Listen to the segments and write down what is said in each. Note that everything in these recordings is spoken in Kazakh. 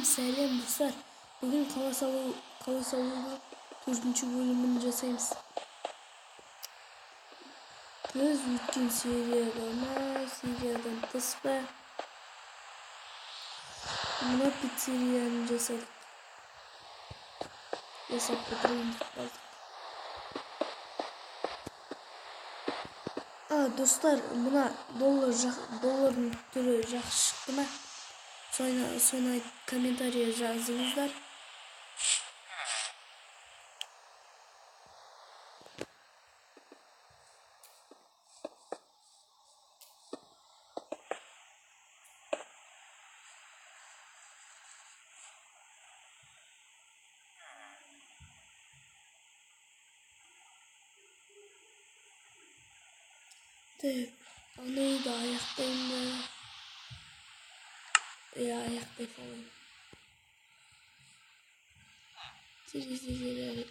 Сәлем достар. Бүгін қала салудың 4-ші бөлімін жасаймыз. Біз өткен сериядан тыс па? Мына пиццерияны жасадық. Жасап бітірейін деп қалдық. Достар, мына доллардың түрі жақсы шықты ма? Соны комментария жазыңыздар. Anayı da ayaktayım da. Ayakta falan. Sizlere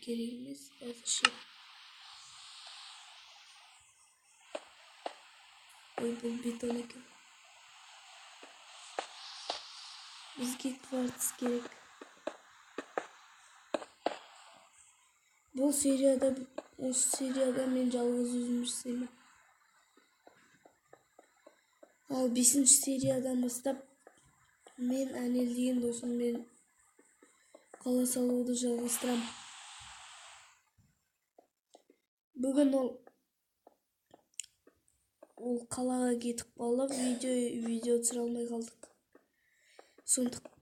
gereğimiz şey. Bu bir tane. Bizge kvarts gerek. Bu seriyada men жалгыз өзүм жасаймын. Ал 5-ші сериядан бастап мен Анел деген досыммен қала салуды жалғастырам. Бүгін ол қалаға кетіп қалып, видео түсіре алмай қалдық. Сондықтан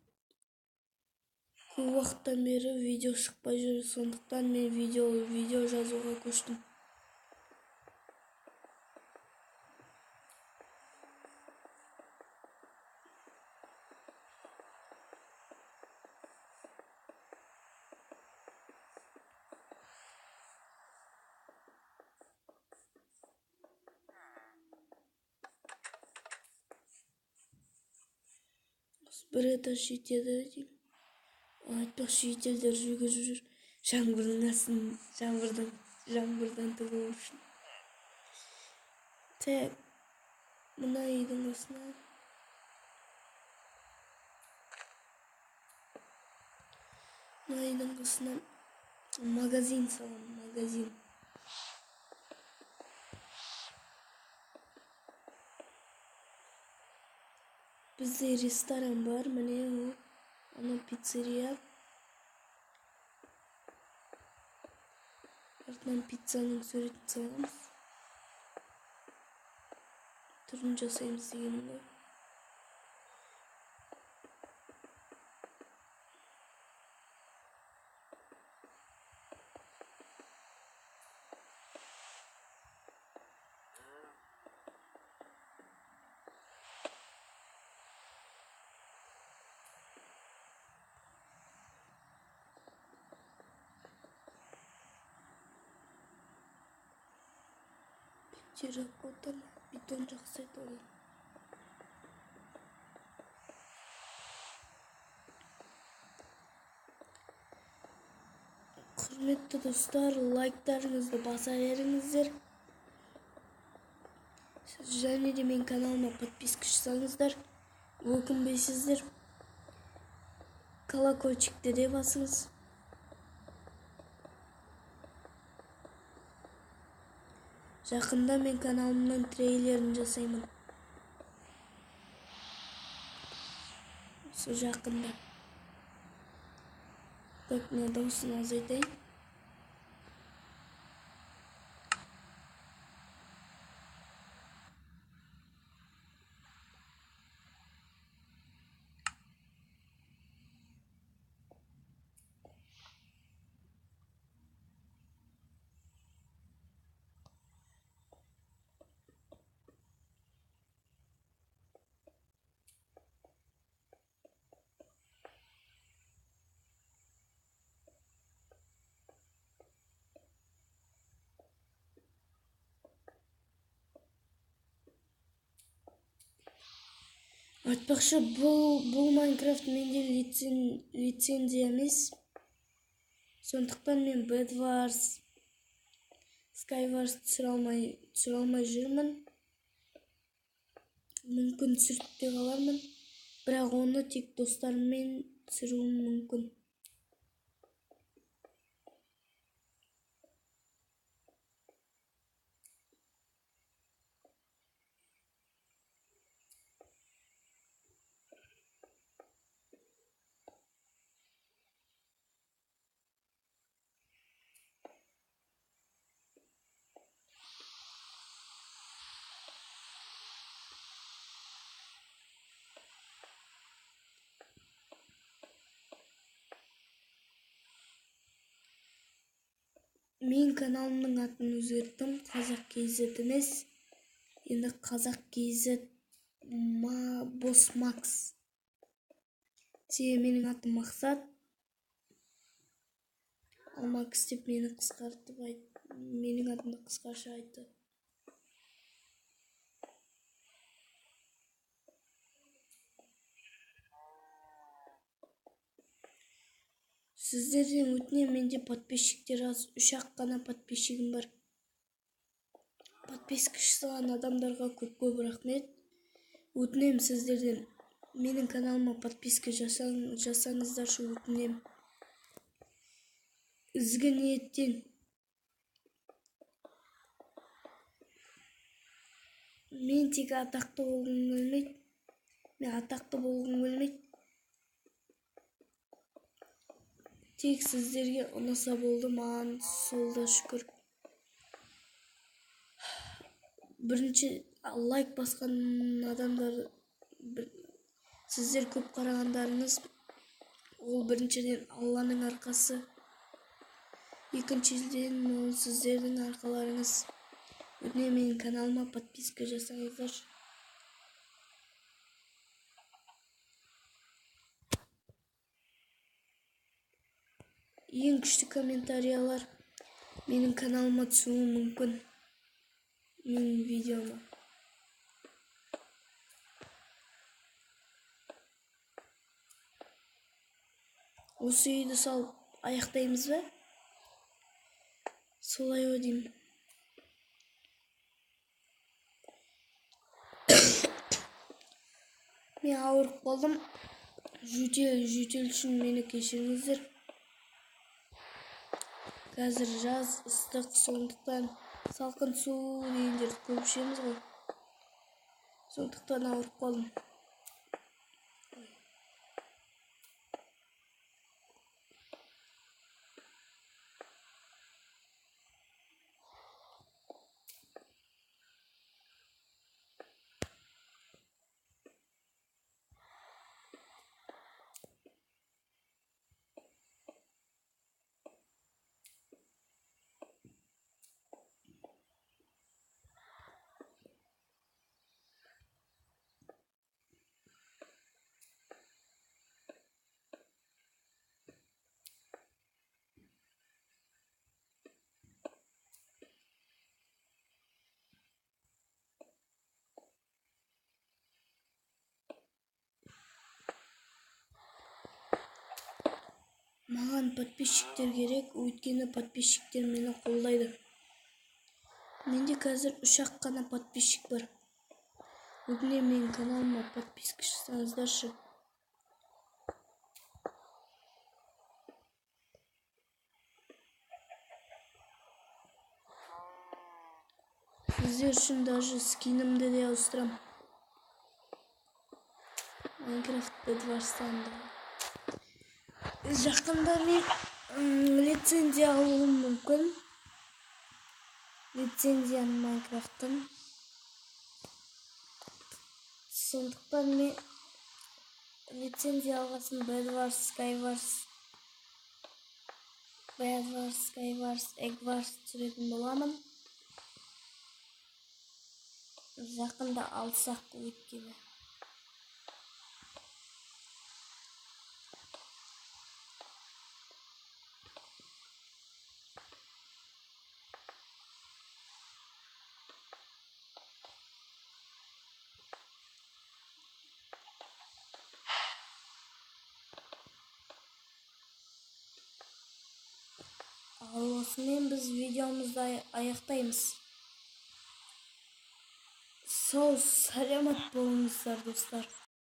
көп уақыттан бері видео шықпай жүр. Сондықтан мен видео жазуға көштім. Bir etаж жетеді деймін. Айтпақшы шетелдер жүгіріп жүр. Жаңбырдан тығылу үшін. Мына үйдің қасына магазин салам, магазин. Бізде ресторан бар, міне ол. Ана пиццерия. Артынан пиццаның суретін саламыз. Түрін жасаймыз дегенім ғой. Терракота, бетон жақсы айтады. Құрметті достар, лайктарыңызды баса беріңіздер. Және де мен каналыма подписка жасаңыздар. Өкінбейсіздер. Колокольчикті де басыңыз. Жақында мен каналымның трейлерін жасаймын. Сол жақында. Так, мына дауысын азайтайын. Айтпақшы, бұл Майнкрафт менде лицензия емес. Сондықтан мен Bedwars, Skywars түсіре алмай жүрмін. Мүмкін түсіріп те қалармын. бірақ оны тек достарыммен түсіруім мүмкін. Мен каналымның атын өзгерттім. Қазақ KZ емес. Енді Қазақ KZ Бос Макс. Себебі менің атым Мақсат. Ал Макс деп мені қысқартып менің атымды қысқаша айтты. Сіздерден өтінемін, менде подписчиктер аз, 3-ақ қана подписчигім бар. Подписка жасаған адамдарға көп рахмет. Өтінемін сіздерден, менің каналыма подписка жасаңыздаршы, өтінемін. Ізгі ниеттен. Мен тек атақты болғым келмейді. Мен атақты болғым келмейді. Тек сіздерге ұнаса болды, маған сол да шүкір. Бірінші лайк басқан адамдар, сіздер көп қарағандарыңыз, ол біріншіден Алланың арқасы. Екіншіден ол сіздердің арқаларыңыз. Өтінемін, менің каналыма подписка жасаңыздар. Ең күшті комментариялар менің каналыма түсуі мүмкін. Менің видеома. Осы үйді салып аяқтаймыз ба? Солай ойдаймын. Мен ауырып қалдым. Жөтел үшін мені кешіріңіздер. Қазір жаз ыстық, сондықтан салқын су дегендерді көп ішеміз ғой. Сондықтан ауырып қалдым. Маған подписчиктер керек, өйткені подписчиктер мені қолдайды. Менде қазір 3-ақ қана подписчик бар. Өтінемін, менің каналыма подписка жасаңыздаршы. Сіздер үшін даже скинімді де ауыстырам. Майнкрафт Бедварстан да. Жақында мен лицензия алуым мүмкін. Лицензияны Майнкрафттың. Сондықтан мен лицензия алғасын Bedwars, Skywars, Eggwars түсіретін боламын. Жақында алсақ өткені. Ал осымен біз видеомызды аяқтаймыз. Сау саламат болыңыздар достар.